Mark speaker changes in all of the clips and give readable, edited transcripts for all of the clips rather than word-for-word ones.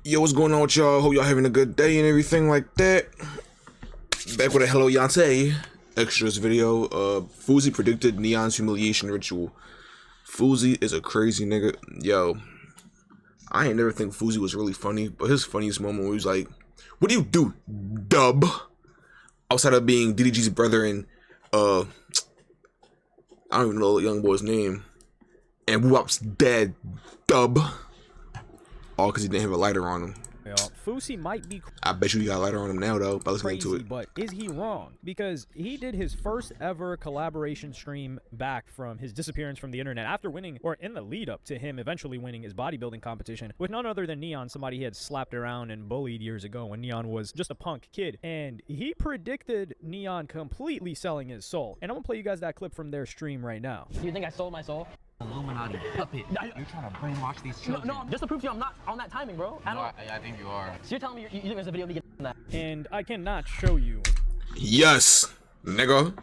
Speaker 1: Yo, what's going on with y'all? Hope y'all having a good day and everything like that. Back with a Helloyassine extras video. Fousey predicted Neon's humiliation ritual. Fousey is a crazy nigga. Yo, I ain't never think Fousey was really funny, but his funniest moment where he was like, "What do you do, dub?" Outside of being DDG's brother and I don't even know the young boy's name, and Wop's dad, dub. All because he didn't have a lighter on him.
Speaker 2: Fousey might be.
Speaker 1: I bet you he got a lighter on him now, though, by listening to it.
Speaker 2: But is he wrong? Because he did his first ever collaboration stream back from his disappearance from the internet after winning, or in the lead up to him eventually winning his bodybuilding competition with none other than Neon, somebody he had slapped around and bullied years ago when Neon was just a punk kid. And he predicted Neon completely selling his soul. And I'm gonna play you guys that clip from their stream right now.
Speaker 3: Do you think I sold my soul?
Speaker 4: Illuminati puppet. You're trying to brainwash these children.
Speaker 3: No, just to prove to you I'm not on that timing, bro.
Speaker 4: I think you are.
Speaker 3: So you're telling me you think there's a video of me getting that?
Speaker 2: And I cannot show you.
Speaker 1: Yes, nigga.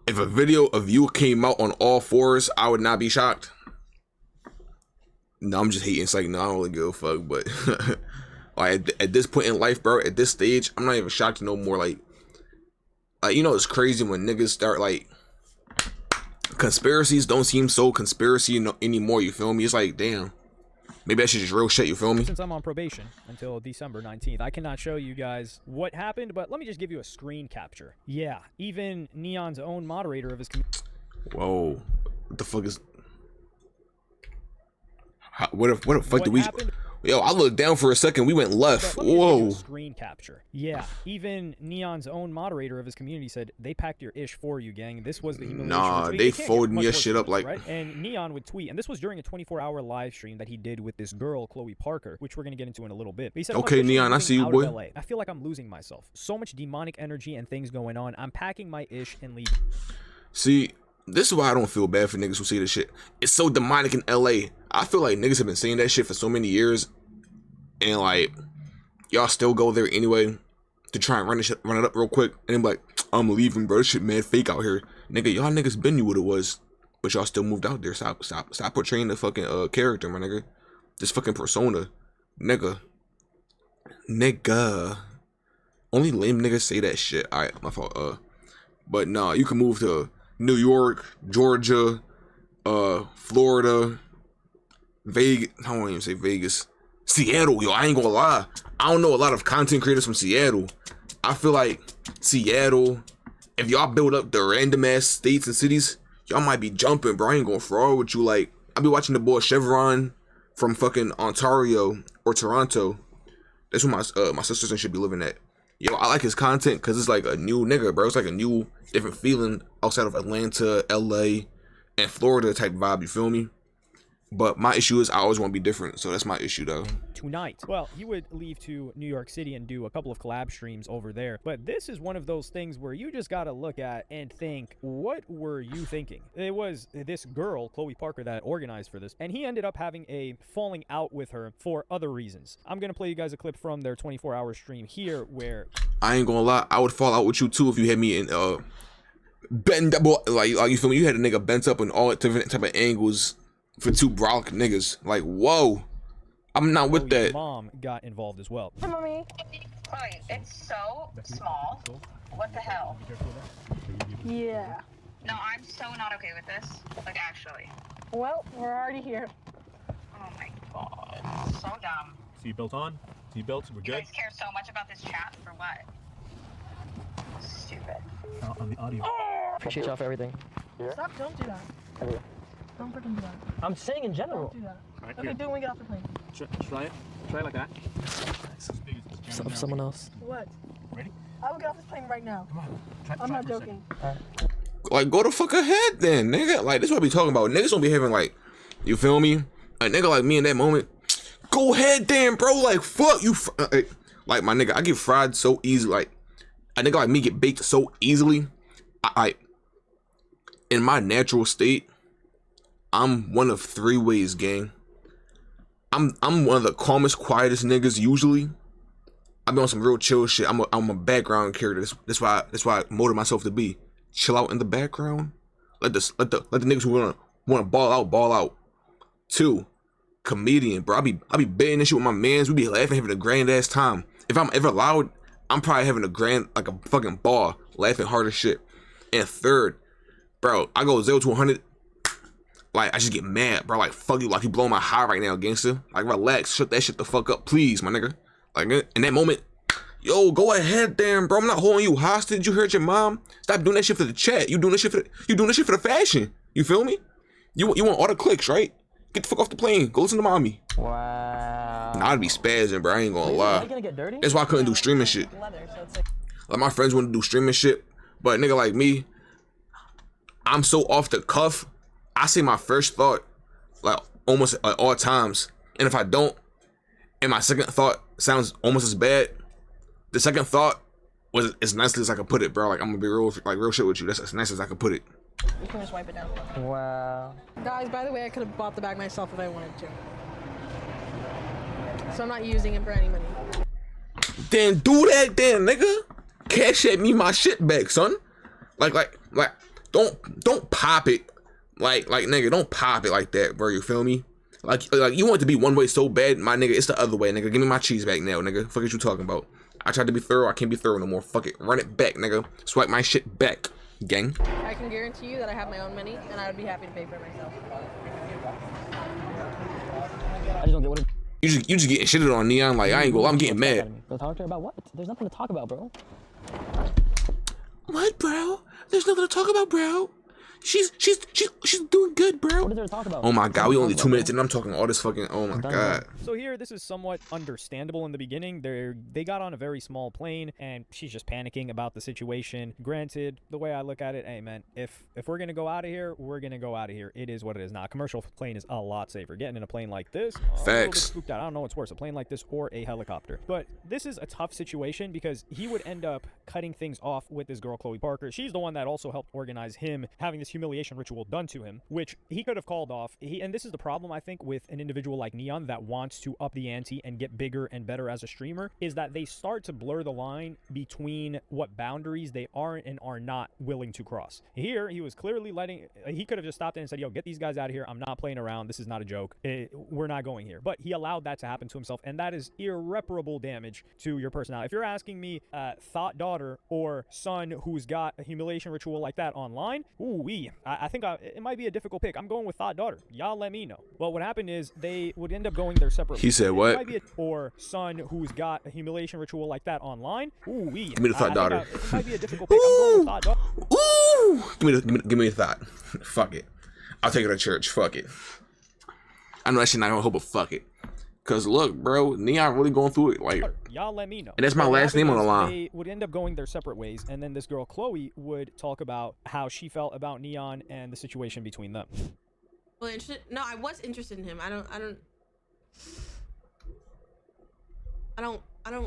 Speaker 1: If a video of you came out on all fours, I would not be shocked. No, I'm just hating. It's like, no, I don't really give a fuck. But like at this point in life, bro, at this stage, I'm not even shocked no more. Like you know, it's crazy when niggas start like. Conspiracies don't seem so conspiracy anymore, you feel me? It's like, damn, maybe that shit is real shit, you feel me?
Speaker 2: Since I'm on probation until December 19th, I cannot show you guys what happened, but let me just give you a screen capture. Yeah, even Neon's own moderator of his community.
Speaker 1: Whoa, what the fuck is... What the fuck did we... Yo, I looked down for a second. We went left. Whoa.
Speaker 2: Screen capture. Yeah, even Neon's own moderator of his community said they packed your ish for you, gang. This was the humiliation.
Speaker 1: Nah, they folding your shit up like.
Speaker 2: Right? And Neon would tweet, and this was during a 24-hour live stream that he did with this girl, Chloe Parker, which we're gonna get into in a little bit. But he said,
Speaker 1: "Okay, Neon, I see you, boy.
Speaker 2: LA. I feel like I'm losing myself. So much demonic energy and things going on. I'm packing my ish and leaving."
Speaker 1: See. This is why I don't feel bad for niggas who say this shit. It's so demonic in LA. I feel like niggas have been saying that shit for so many years. And like, y'all still go there anyway to try and run it up real quick. And then be like, I'm leaving, bro. This shit mad fake out here. Nigga, y'all niggas been knew what it was. But y'all still moved out there. Stop portraying the fucking character, my nigga. This fucking persona. Nigga. Only lame niggas say that shit. Alright, my fault. But nah, you can move to New York, Georgia, Florida, Vegas. I don't even say Vegas. Seattle, yo, I ain't gonna lie. I don't know a lot of content creators from Seattle. I feel like Seattle, if y'all build up the random ass states and cities, y'all might be jumping, bro. I ain't gonna fraud with you. Like, I be watching the boy Chevron from fucking Ontario or Toronto. That's where my sisters and shit be living at. Yo, I like his content because it's like a new nigga, bro. It's like a new, different feeling outside of Atlanta, LA, and Florida type vibe, you feel me? But my issue is I always want to be different, so that's my issue, though.
Speaker 2: Tonight. Well, he would leave to New York City and do a couple of collab streams over there. But this is one of those things where you just gotta look at and think, what were you thinking? It was this girl, Chloe Parker, that organized for this, and he ended up having a falling out with her for other reasons. I'm gonna play you guys a clip from their 24-hour stream here where...
Speaker 1: I ain't gonna lie, I would fall out with you, too, if you had me in, bent up, like you feel me? You had a nigga bent up in all different type of angles for two brolic niggas. Like, whoa. I'm not with that.
Speaker 2: Mom got involved as well.
Speaker 5: Hey, mommy. Chloe, it's so small. What the hell?
Speaker 6: Yeah.
Speaker 5: No, I'm so not okay with this. Like, actually.
Speaker 6: Well, we're already here.
Speaker 5: Oh my god. So dumb.
Speaker 7: Seatbelt on. Seatbelts, we're
Speaker 5: You
Speaker 7: good.
Speaker 5: guys care so much about this chat for what? Stupid.
Speaker 7: On the audio.
Speaker 3: Appreciate y'all for everything.
Speaker 6: Yeah. Stop, don't do that. Don't freaking do that.
Speaker 3: I'm saying in general.
Speaker 6: Don't do that.
Speaker 7: Right,
Speaker 6: Okay, do it when we get off the plane.
Speaker 7: Try it. Try it like that.
Speaker 3: Someone else.
Speaker 6: What?
Speaker 7: Ready?
Speaker 6: I will get off this plane right now.
Speaker 7: Come on.
Speaker 6: I'm not joking.
Speaker 1: Like, go the fuck ahead then, nigga. Like, this is what I be talking about. Niggas don't be having, like, you feel me? A nigga like me in that moment, go ahead then, bro. Like, fuck you. Like, my nigga, I get fried so easy. Like, a nigga like me get baked so easily. In my natural state, I'm one of three ways, gang. I'm one of the calmest, quietest niggas usually. I be on some real chill shit. I'm a background character. That's why I molded myself to be. Chill out in the background. Let the niggas who wanna ball out. 2, comedian, bro. I be betting this shit with my mans. We be laughing, having a grand ass time. If I'm ever loud, I'm probably having a grand, like a fucking ball, laughing hard as shit. And third, bro, I go 0 to 100. Like, I just get mad, bro. Like, fuck you. Like, you blowing my high right now, gangster. Like, relax. Shut that shit the fuck up, please, my nigga. Like, in that moment, yo, go ahead, damn, bro. I'm not holding you hostage. You heard your mom. Stop doing that shit for the chat. You doing this shit for the fashion. You feel me? You want all the clicks, right? Get the fuck off the plane. Go listen to mommy.
Speaker 3: Wow.
Speaker 1: Nah, I'd be spazzing, bro. I ain't gonna
Speaker 3: Are you
Speaker 1: lie.
Speaker 3: gonna get dirty?
Speaker 1: That's why I couldn't do streaming shit. Like, my friends want to do streaming shit, but nigga like me, I'm so off the cuff. I say my first thought, like, almost at all times. And if I don't, and my second thought sounds almost as bad, the second thought was as nicely as I could put it, bro. Like, I'm gonna be real shit with you. That's as nice as I could put it.
Speaker 6: You can just wipe it down.
Speaker 3: Wow.
Speaker 6: Guys, by the way, I could have bought the bag myself if I wanted to. So I'm not using it for any money.
Speaker 1: Then do that, then, nigga. Cash at me my shit back, son. Like, don't pop it. Like, nigga, don't pop it like that, bro. You feel me? Like you want it to be one way so bad, my nigga. It's the other way, nigga. Give me my cheese back now, nigga. Fuck is you talking about? I tried to be thorough. I can't be thorough no more. Fuck it. Run it back, nigga. Swipe my shit back, gang.
Speaker 6: I can guarantee you that I have my own money, and I would be happy to pay for it myself.
Speaker 3: I just don't get what it
Speaker 1: You just getting shitted on, Neon. Like, I ain't gonna. I'm getting mad.
Speaker 3: Go talk to her about what? There's nothing to talk about, bro.
Speaker 1: What, bro? There's nothing to talk about, bro. She's doing good, bro.
Speaker 3: What is there to talk about?
Speaker 1: Oh my god, we only 2 minutes and I'm talking all this fucking. Oh my god.
Speaker 2: So here, this is somewhat understandable in the beginning. They got on a very small plane, and she's just panicking about the situation. Granted, the way I look at it, hey man, if we're gonna go out of here, we're gonna go out of here. It is what it is. Now, a commercial plane is a lot safer. Getting in a plane like this, I'm a little bit
Speaker 1: Facts.
Speaker 2: spooked out. I don't know what's worse, a plane like this or a helicopter. But this is a tough situation because he would end up cutting things off with this girl, Chloe Parker. She's the one that also helped organize him having this humiliation ritual done to him, which he could have called off. And this is the problem, I think, with an individual like Neon that wants to up the ante and get bigger and better as a streamer, is that they start to blur the line between what boundaries they are and are not willing to cross. Here, he was clearly he could have just stopped in and said, yo, get these guys out of here. I'm not playing around. This is not a joke. We're not going here. But he allowed that to happen to himself, and that is irreparable damage to your personality. If you're asking me, thought daughter or son who's got a humiliation ritual like that online, I think it might be a difficult pick. I'm going with thought daughter. Y'all let me know. Well, what happened is they would end up going their separate ways.
Speaker 1: He said what?
Speaker 2: Or son who's got a humiliation ritual like that online.
Speaker 1: Give me the thought daughter.
Speaker 2: It might be a difficult pick. I'm going with thought daughter.
Speaker 1: Ooh! Give me a thought. Fuck it. I'll take her to church. Fuck it. I know that shit not gonna help, but fuck it. Cause look, bro, Neon really going through it. Like,
Speaker 2: y'all let me know.
Speaker 1: And that's my last name on the line.
Speaker 2: They would end up going their separate ways, and then this girl Chloe would talk about how she felt about Neon and the situation between them.
Speaker 8: Well, interested? No, I was interested in him. I don't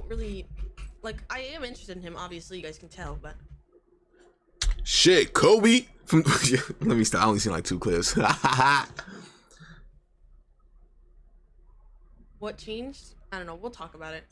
Speaker 8: really, like, I am interested in him. Obviously, you guys can tell, but.
Speaker 1: Shit, Kobe. Let me stop. I only seen like 2 clips.
Speaker 8: What changed? I don't know. We'll talk about it.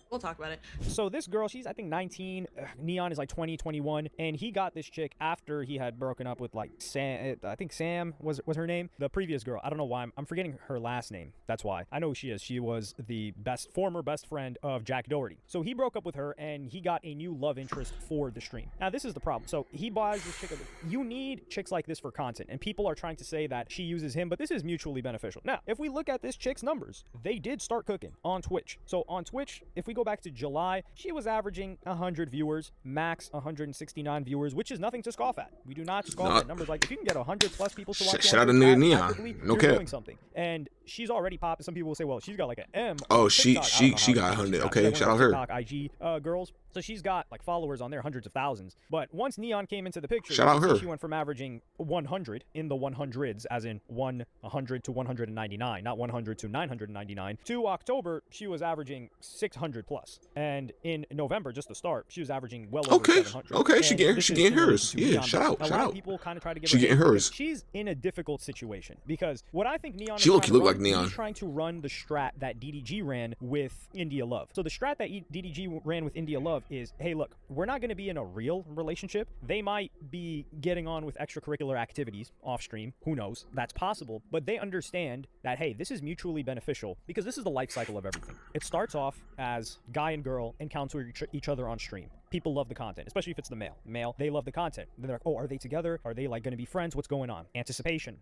Speaker 2: So this girl, she's I think 19. Neon is like 20, 21, and he got this chick after he had broken up with like Sam. I think Sam was her name. The previous girl. I don't know why I'm forgetting her last name. That's why. I know who she is. She was the former best friend of Jack Doherty. So he broke up with her, and he got a new love interest for the stream. Now this is the problem. So he buys this chick. You need chicks like this for content, and people are trying to say that she uses him, but this is mutually beneficial. Now, if we look at this chick's numbers, they did start cooking on Twitch. So on Twitch, if we go back to July, she was averaging 100 viewers, max 169 viewers, which is nothing to scoff at. We do not scoff at numbers. Like, if you can get 100 plus people to watch,
Speaker 1: shout out to nigga Neon. No cap.
Speaker 2: Doing something. And she's already popping. Some people will say, well, she's got like an M.
Speaker 1: Oh, she got 100. Okay, shout out her.
Speaker 2: TikTok, IG girls. So she's got like followers on there, hundreds of thousands. But once Neon came into the picture,
Speaker 1: shout out her.
Speaker 2: She went from averaging 100 in the 100s, as in 100 to 199, not 100 to 999. To October, she was averaging averaging 600 plus, and in November, just to start, she was averaging well over
Speaker 1: Okay,
Speaker 2: 700.
Speaker 1: okay, she
Speaker 2: And
Speaker 1: getting
Speaker 2: this is
Speaker 1: getting
Speaker 2: in relation
Speaker 1: hers.
Speaker 2: to
Speaker 1: Yeah,
Speaker 2: Neon.
Speaker 1: shout out,
Speaker 2: A
Speaker 1: shout
Speaker 2: lot
Speaker 1: out.
Speaker 2: of people kind of try to give
Speaker 1: She
Speaker 2: her
Speaker 1: getting
Speaker 2: hate because
Speaker 1: hers.
Speaker 2: she's in a difficult situation, because what I think Neon
Speaker 1: She
Speaker 2: is
Speaker 1: look
Speaker 2: trying to
Speaker 1: like
Speaker 2: run,
Speaker 1: Neon.
Speaker 2: he's trying to run the strat that DDG ran with India Love. So the strat that DDG ran with India Love is, hey, look, we're not going to be in a real relationship. They might be getting on with extracurricular activities off stream. Who knows? That's possible. But they understand that, hey, this is mutually beneficial because this is the life cycle of everything. It starts off as guy and girl encounter each other on stream. People love the content, especially if it's the male. They love the content. Then they're like, oh, are they together? Are they like going to be friends? What's going on? Anticipation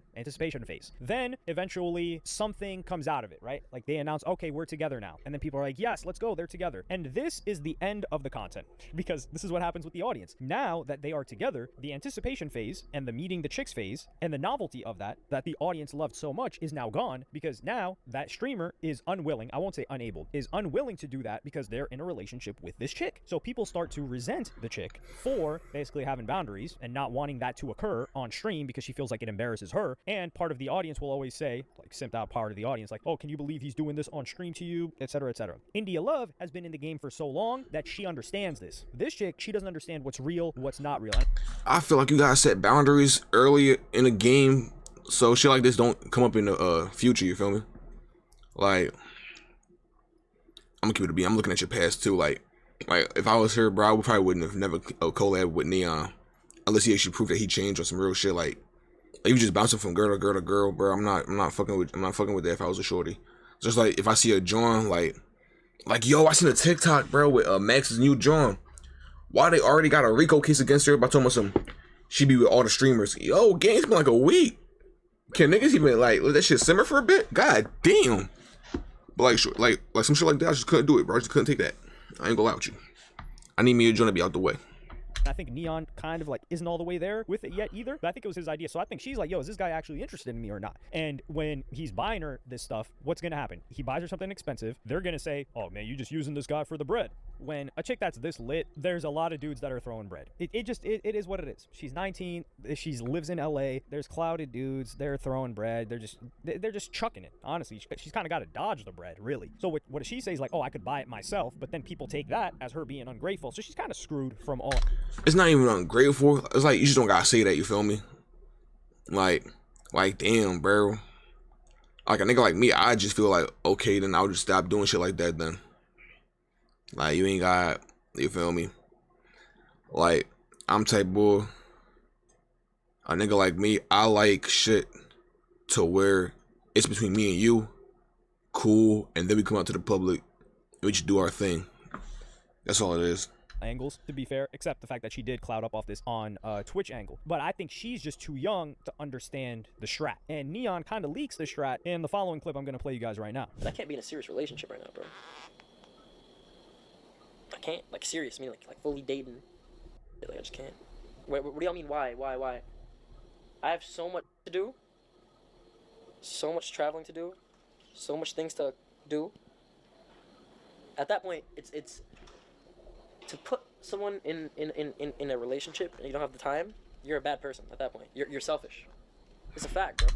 Speaker 2: phase. Then eventually something comes out of it, right? Like they announce, okay, we're together now. And then people are like, yes, let's go. They're together. And this is the end of the content, because this is what happens with the audience. Now that they are together, the anticipation phase and the meeting the chicks phase and the novelty of that the audience loved so much is now gone, because now that streamer is unwilling, I won't say unable, is unwilling to do that because they're in a relationship with this chick. So people start to resent the chick for basically having boundaries and not wanting that to occur on stream because she feels like it embarrasses her. And part of the audience will always say, like simped out part of the audience, like, oh, can you believe he's doing this on stream to you, etc., etc. India Love has been in the game for so long that she understands this. This chick, she doesn't understand what's real, what's not real.
Speaker 1: I feel like you gotta set boundaries early in a game so shit like this don't come up in the future. You feel me? Like, I'm gonna keep it a beat. I'm looking at your past too. Like if I was her, bro, I probably wouldn't have never collab with Neon unless he actually proved that he changed or some real shit. Like you just bouncing from girl to girl to girl, bro. I'm not fucking with that if I was a shorty. Just like if I see a John, like yo, I seen a TikTok, bro, with Max's new John. Why they already got a RICO case against her by talking about she be with all the streamers. Yo, game's been like a week. Can niggas even like let that shit simmer for a bit? God damn. But like some shit like that, I just couldn't do it, bro. I just couldn't take that. I ain't gonna lie with you. I need me a John to be out the way.
Speaker 2: I think Neon kind of like isn't all the way there with it yet either, but I think it was his idea. So I think she's like, yo, is this guy actually interested in me or not? And when he's buying her this stuff, what's gonna happen? He buys her something expensive. They're gonna say, oh man, you just using this guy for the bread. When a chick that's this lit, there's a lot of dudes that are throwing bread. It is what it is. She's 19. She lives in LA. There's clouded dudes. They're throwing bread. They're just chucking it. Honestly, she's kind of got to dodge the bread, really. So what she says, like, oh, I could buy it myself, but then people take that as her being ungrateful. So she's kind of screwed from all.
Speaker 1: It's not even ungrateful. It's like you just don't gotta say that. You feel me? Like damn, bro. Like a nigga like me, I just feel like okay, then I'll just stop doing shit like that. Then, like you ain't got, you feel me? Like I'm type boy. A nigga like me, I like shit to where it's between me and you, cool, and then we come out to the public and we just do our thing. That's all it is.
Speaker 2: Angles, to be fair, except the fact that she did cloud up off this on Twitch angle. But I think she's just too young to understand the strat. And Neon kind of leaks the strat in the following clip I'm going to play you guys right now.
Speaker 3: I can't be in a serious relationship right now, bro. I can't. Like, serious. I mean, like fully dating. Like, I just can't. What do y'all mean, why? I have so much to do. So much traveling to do. So much things to do. At that point, it's to put someone in a relationship and you don't have the time, you're a bad person at that point. You're selfish. It's a fact, bro.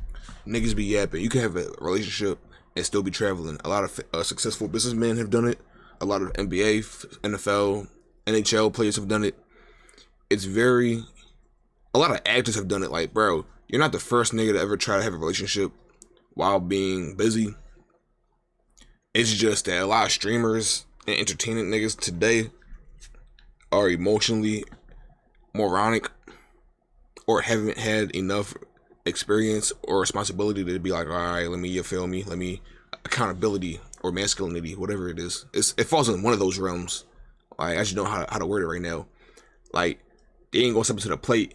Speaker 1: Niggas be yapping. You can have a relationship and still be traveling. A lot of successful businessmen have done it. A lot of NBA, NFL, NHL players have done it. A lot of actors have done it. Like, bro, you're not the first nigga to ever try to have a relationship while being busy. It's just that a lot of streamers and entertainment niggas today are emotionally moronic or haven't had enough experience or responsibility to be like, all right, let me accountability or masculinity, whatever it is. It falls in one of those realms. Like, I just don't know how to word it right now. Like, they ain't gonna step to the plate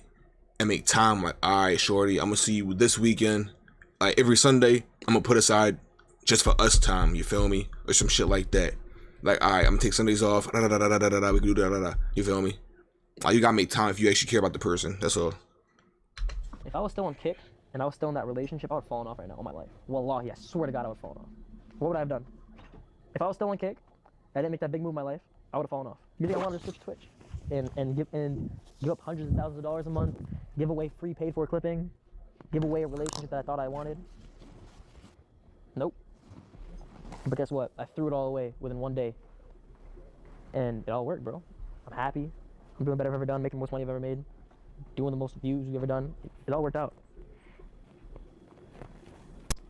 Speaker 1: and make time. Like, all right, shorty, I'm gonna see you this weekend. Like, every Sunday, I'm gonna put aside just for us time. You feel me? Or some shit like that. Like, all right, I'm gonna take Sundays off. We can do da. You feel me? Like, you gotta make time if you actually care about the person. That's all.
Speaker 3: If I was still on Kick and I was still in that relationship, I would have fallen off right now all my life. Wallahi, I swear to God, I would have fallen off. What would I have done? If I was still on Kick, I didn't make that big move in my life, I would have fallen off. You think I wanted to switch Twitch and give up hundreds of thousands of dollars a month, give away free paid for clipping, give away a relationship that I thought I wanted? Nope. But guess what? I threw it all away within 1 day. And it all worked, bro. I'm happy. I'm doing better I've ever done, making the most money I've ever made, doing the most views we've ever done. It all worked out.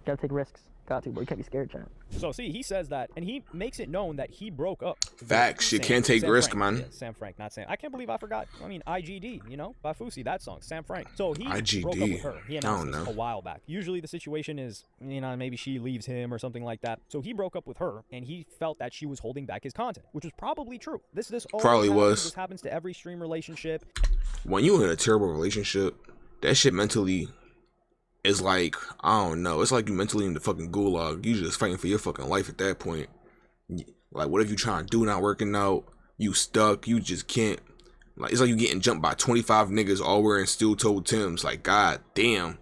Speaker 3: Gotta take risks. Got to, but you can't be scared, chat.
Speaker 2: So see, he says that, and he makes it known that he broke up.
Speaker 1: Facts. You can't take risk, man.
Speaker 2: Yeah, Sam Frank, not Sam. I can't believe I forgot. I mean, IGD, you know, by Fousey, that song, Sam Frank. So he broke up with her. He announced this a while back. Usually the situation is, you know, maybe she leaves him or something like that. So he broke up with her, and he felt that she was holding back his content, which was probably true. This
Speaker 1: probably was.
Speaker 2: This happens to every stream relationship.
Speaker 1: When you in a terrible relationship, that shit mentally is like, I don't know. It's like you mentally in the fucking gulag. You just fighting for your fucking life at that point. Like, whatever you trying to do not working out. You stuck. You just can't. Like, it's like you getting jumped by 25 niggas all wearing steel-toed Timbs. Like, god damn.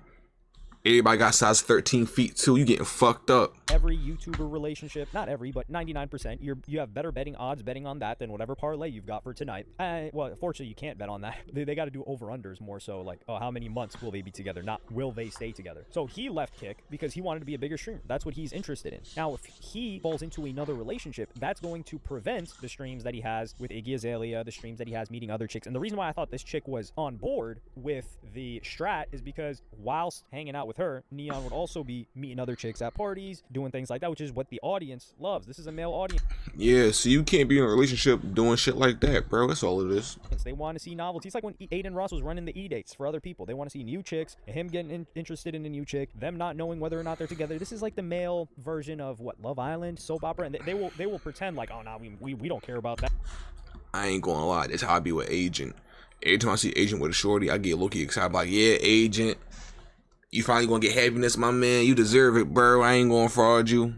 Speaker 1: Everybody got size 13 feet too. You getting fucked up.
Speaker 2: Every YouTuber relationship, not every, but 99%, you have better betting odds betting on that than whatever parlay you've got for tonight. Well, unfortunately, you can't bet on that. They got to do over-unders more so, like, oh, how many months will they be together, not will they stay together. So he left Kick because he wanted to be a bigger streamer. That's what he's interested in. Now, if he falls into another relationship, that's going to prevent the streams that he has with Iggy Azalea, the streams that he has meeting other chicks. And the reason why I thought this chick was on board with the strat is because whilst hanging out with her, Neon would also be meeting other chicks at parties, doing things like that, which is what the audience loves. This is a male audience.
Speaker 1: Yeah, so you can't be in a relationship doing shit like that, bro. That's all it is.
Speaker 2: They want to see novelties. Like when Aiden Ross was running the E-dates for other people. They want to see new chicks, him getting interested in a new chick, them not knowing whether or not they're together. This is like the male version of what, Love Island, soap opera, and they will pretend like, oh, no, we don't care about that.
Speaker 1: I ain't gonna lie. That's how I be with Agent. Every time I see Agent with a shorty, I get low-key excited. Like, yeah, Agent, you finally gonna get happiness, my man. You deserve it, bro. I ain't gonna fraud you.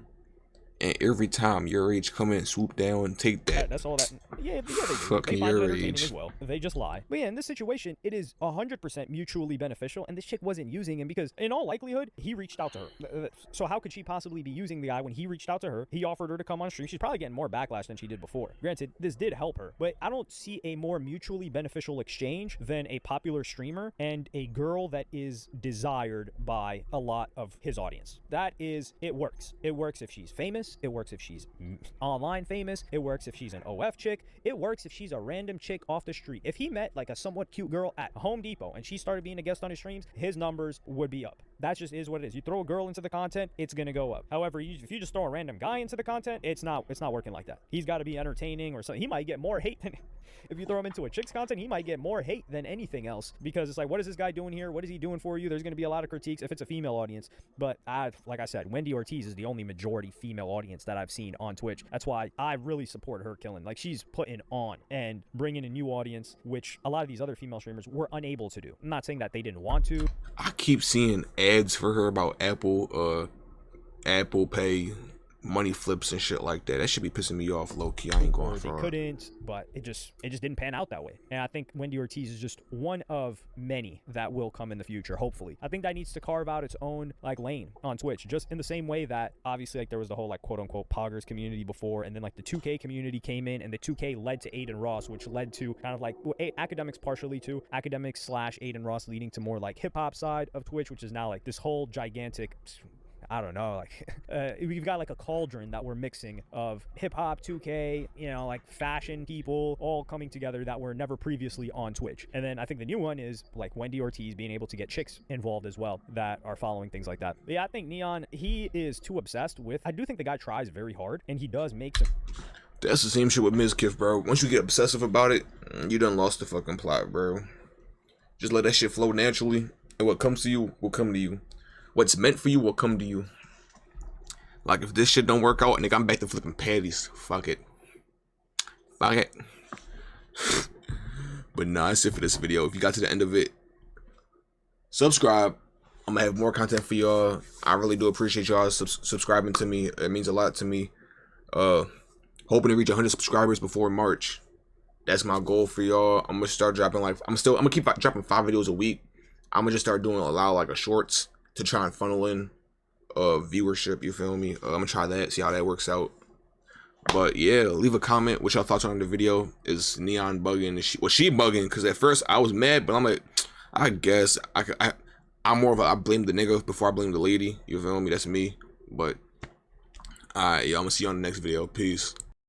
Speaker 1: And every time your age come in, swoop down and take that.
Speaker 2: That's all that. Yeah, they do.
Speaker 1: Fucking
Speaker 2: they find it
Speaker 1: your
Speaker 2: entertaining
Speaker 1: age.
Speaker 2: as well. They just lie. But yeah, in this situation, it is 100% mutually beneficial, and this chick wasn't using him because, in all likelihood, he reached out to her. So how could she possibly be using the guy when he reached out to her? He offered her to come on stream. She's probably getting more backlash than she did before. Granted, this did help her, but I don't see a more mutually beneficial exchange than a popular streamer and a girl that is desired by a lot of his audience. It works. It works if she's famous. It works if she's online famous. It works if she's an OF chick. It works if she's a random chick off the street. If he met like a somewhat cute girl at Home Depot and she started being a guest on his streams, his numbers would be up. That just is what it is. You throw a girl into the content, it's gonna go up. However, if you just throw a random guy into the content, it's not working like that. He's got to be entertaining or something. He might get more hate than if you throw him into a chick's content. He might get more hate than anything else because it's like, what is this guy doing here? What is he doing for you? There's gonna be a lot of critiques if it's a female audience. But like I said, Wendy Ortiz is the only majority female audience that I've seen on Twitch. That's why I really support her killing. Like, she's putting on and bringing a new audience, which a lot of these other female streamers were unable to do. I'm not saying that they didn't want to.
Speaker 1: I keep seeing ads for her about Apple Pay, money flips and shit like that. That should be pissing me off, low key. I ain't going for it.
Speaker 2: They couldn't, but it just didn't pan out that way. And I think Wendy Ortiz is just one of many that will come in the future, hopefully. I think that needs to carve out its own like lane on Twitch, just in the same way that obviously like there was the whole like quote unquote poggers community before, and then like the 2K community came in, and the 2K led to Aiden Ross, which led to kind of like academics partially too, academics / Aiden Ross leading to more like hip hop side of Twitch, which is now like this whole gigantic, I don't know, like we've got like a cauldron that we're mixing of hip-hop, 2K, you know, like fashion people all coming together that were never previously on Twitch. And then I think the new one is like Wendy Ortiz being able to get chicks involved as well that are following things like that. But yeah, I think Neon, he is too obsessed with, I do think the guy tries very hard and he does make some.
Speaker 1: That's the same shit with Mizkif, bro. Once you get obsessive about it, you done lost the fucking plot, bro. Just let that shit flow naturally, and what comes to you will come to you. What's meant for you will come to you. Like, if this shit don't work out, nigga, I'm back to flipping patties. Fuck it. Fuck it. But nah, that's it for this video. If you got to the end of it, subscribe. I'm gonna have more content for y'all. I really do appreciate y'all subscribing to me. It means a lot to me. Hoping to reach 100 subscribers before March. That's my goal for y'all. I'm gonna start dropping like I'm gonna keep dropping 5 videos a week. I'm gonna just start doing a lot of like a shorts to try and funnel in viewership, you feel me? I'm gonna try that, see how that works out. But yeah, leave a comment what y'all thoughts on the video. Is Neon bugging? Was she bugging? Because at first I was mad, but I'm like, I guess I'm more of a I blame the nigga before I blame the lady, you feel me? That's me. But Alright, yo, I'm gonna see you on the next video. Peace.